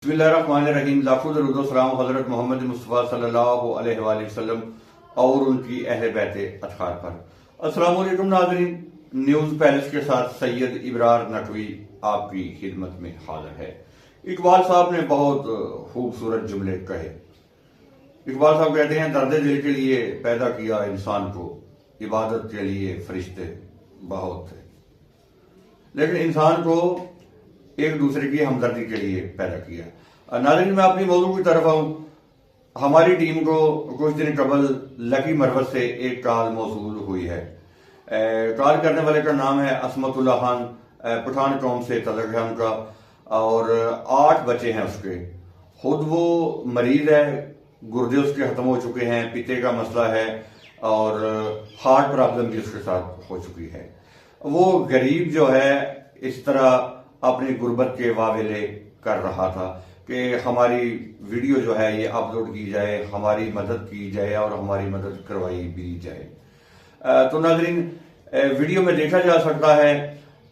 बिस्मिल्लाहिर्रहमानिर्रहीम। लाखों दरूद व सलाम हज़रत मोहम्मद मुस्तफ़ा सल्लल्लाहु अलैहि वसल्लम और उनकी अहले बैत अतहार पर। अस्सलाम वालेकुम नाज़रीन, न्यूज़ पैलेस के साथ सैयद इब्रार नकवी आपकी खिदमत में हाजिर है। इकबाल साहब ने बहुत खूबसूरत जुमले कहे। इकबाल साहब कहते हैं, दर्द दिल के लिए पैदा किया इंसान को, इबादत के लिए फरिश्ते बहुत थे, लेकिन इंसान को एक दूसरे की हमदर्दी के लिए पैदा किया। नाज़रीन, मैं अपनी मौजू की तरफ आऊँ। हमारी टीम को कुछ दिन कबल लकी मरवत से एक कॉल मौसूल हुई है। कॉल करने वाले का नाम है असमतुल्लाह खान, पठान कौम से तल्लुक़ है उनका, और 8 बच्चे हैं उसके। खुद वो मरीज है, गुर्दे उसके ख़त्म हो चुके हैं, पित्ते का मसला है और हार्ट प्रॉब्लम भी उसके साथ हो चुकी है। वो गरीब जो है इस तरह अपनी गुर्बत के वावेले कर रहा था कि हमारी वीडियो जो है ये अपलोड की जाए, हमारी मदद की जाए और हमारी मदद करवाई भी जाए। तो नाज़रीन, वीडियो में देखा जा सकता है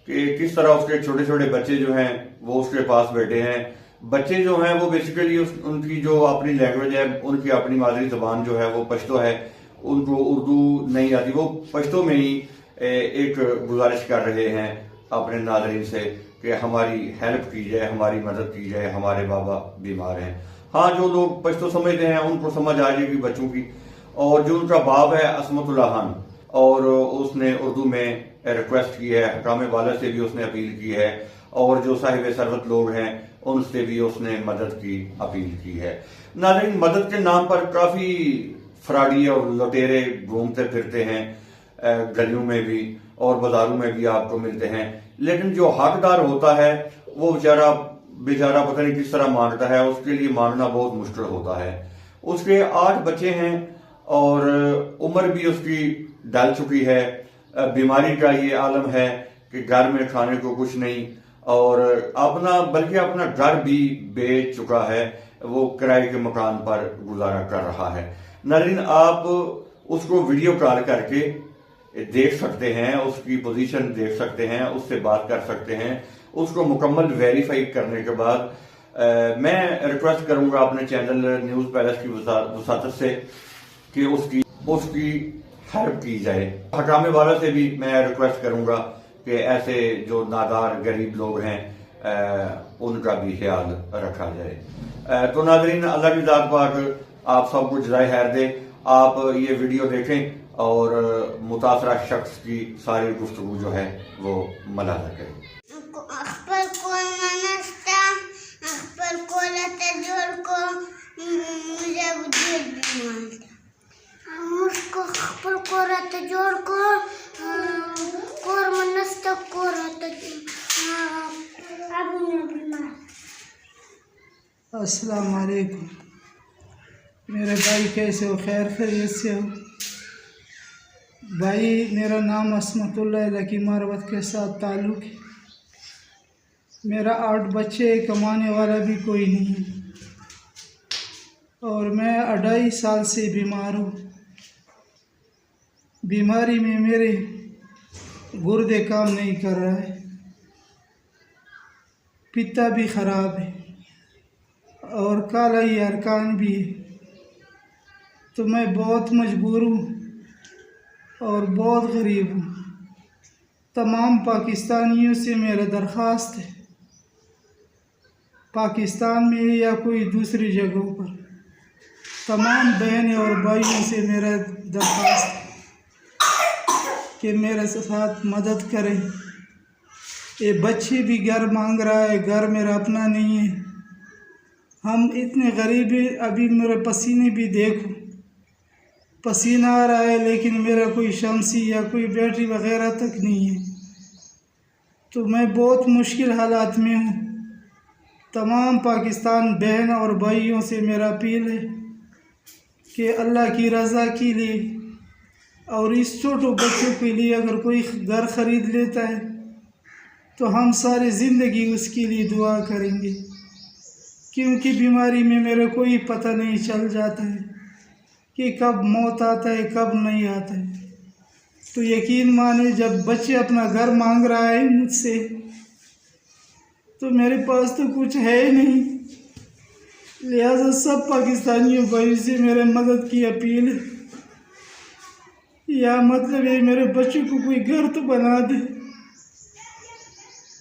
कि किस तरह उसके छोटे छोटे बच्चे जो हैं वो उसके पास बैठे हैं। बच्चे जो हैं वो बेसिकली उनकी जो अपनी लैंग्वेज है, उनकी अपनी मादरी ज़बान जो है वो पश्तो है, उनको उर्दू नहीं आती। वो पश्तो में ही एक गुजारिश कर रहे हैं अपने नाज़रीन से कि हमारी हेल्प की जाए, हमारी मदद की जाए, हमारे बाबा बीमार हैं। हाँ, जो लोग पश्तो समझते हैं उनको समझ आ जाएगी बच्चों की। और जो उनका बाप है असमतुल्लाह खान, और उसने उर्दू में रिक्वेस्ट की है, हकाम वाला से भी उसने अपील की है, और जो साहिब सरवत लोग हैं उनसे भी उसने मदद की अपील की है। नाज़रीन, मदद के नाम पर काफ़ी फ्रॉडी और लुटेरे घूमते फिरते हैं, गलियों में भी और बाजारों में भी आपको मिलते हैं, लेकिन जो हकदार होता है वो बेचारा पता नहीं किस तरह मांगता है, उसके लिए मांगना बहुत मुश्किल होता है। उसके 8 बच्चे हैं और उम्र भी उसकी ढल चुकी है। बीमारी का ये आलम है कि घर में खाने को कुछ नहीं, और बल्कि अपना घर भी बेच चुका है। वो किराए के मकान पर गुजारा कर रहा है। नाज़रीन, आप उसको वीडियो कॉल करके देख सकते हैं, उसकी पोजीशन देख सकते हैं, उससे बात कर सकते हैं। उसको मुकम्मल वेरीफाई करने के बाद मैं रिक्वेस्ट करूंगा अपने चैनल न्यूज़ पैलेस की वसातत से कि उसकी हेल्प की जाए। हकामे वाला से भी मैं रिक्वेस्ट करूंगा कि ऐसे जो नादार गरीब लोग हैं उनका भी ख्याल रखा जाए। तो नाज़रीन, अल्लाह की ज़ात पाक आप सबको जज़ाए खैर दे। आप ये वीडियो देखें और मुतासरा शख्स की सारी गुफ्तगू जो है वो मलाजा करें। अस्सलाम वालेकुम मेरे भाई, कैसे हो? खैर खैरियत से हो भाई? मेरा नाम असमतुल्लाह लकी मरवत के साथ ताल्लुक़ है। मेरा 8 बच्चे, कमाने वाला भी कोई नहीं है, और मैं 2.5 साल से बीमार हूँ। बीमारी में मेरे गुर्दे काम नहीं कर रहा है, पित्ता भी ख़राब है और कालाई अरकान भी है। तो मैं बहुत मजबूर हूँ और बहुत गरीब हूँ। तमाम पाकिस्तानियों से मेरा दरख्वास्त है, पाकिस्तान में या कोई दूसरी जगहों पर, तमाम बहनें और भाइयों से मेरा दरख्वास्त है कि मेरे साथ मदद करें। ये बच्चे भी घर मांग रहा है, घर मेरा अपना नहीं है। हम इतने गरीब हैं, अभी मेरे पसीने भी देखो, पसीना आ रहा है, लेकिन मेरा कोई शमसी या कोई बैटरी वगैरह तक नहीं है। तो मैं बहुत मुश्किल हालात में हूँ। तमाम पाकिस्तान बहन और भाइयों से मेरा अपील है कि अल्लाह की रज़ा के लिए और इस छोटे बच्चों के लिए अगर कोई घर ख़रीद लेता है तो हम सारी ज़िंदगी उसके लिए दुआ करेंगे, क्योंकि बीमारी में मेरे कोई पता नहीं चल जाता है कि कब मौत आता है कब नहीं आता है। तो यकीन माने, जब बच्चे अपना घर मांग रहा है मुझसे, तो मेरे पास तो कुछ है ही नहीं। लिहाजा सब पाकिस्तानियों भाई से मेरे मदद की अपील है। या मतलब ये मेरे बच्चों को कोई घर तो बना दे।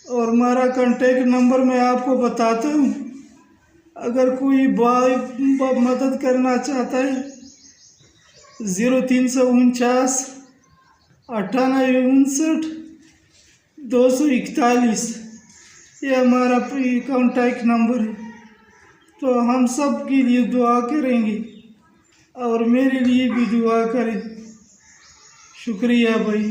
और हमारा कांटेक्ट नंबर मैं आपको बताता हूँ, अगर कोई भाई मदद करना चाहता है 0349 9859 241, ये हमारा कांटेक्ट नंबर है। तो हम सब के लिए दुआ करेंगे और मेरे लिए भी दुआ करें। शुक्रिया भाई।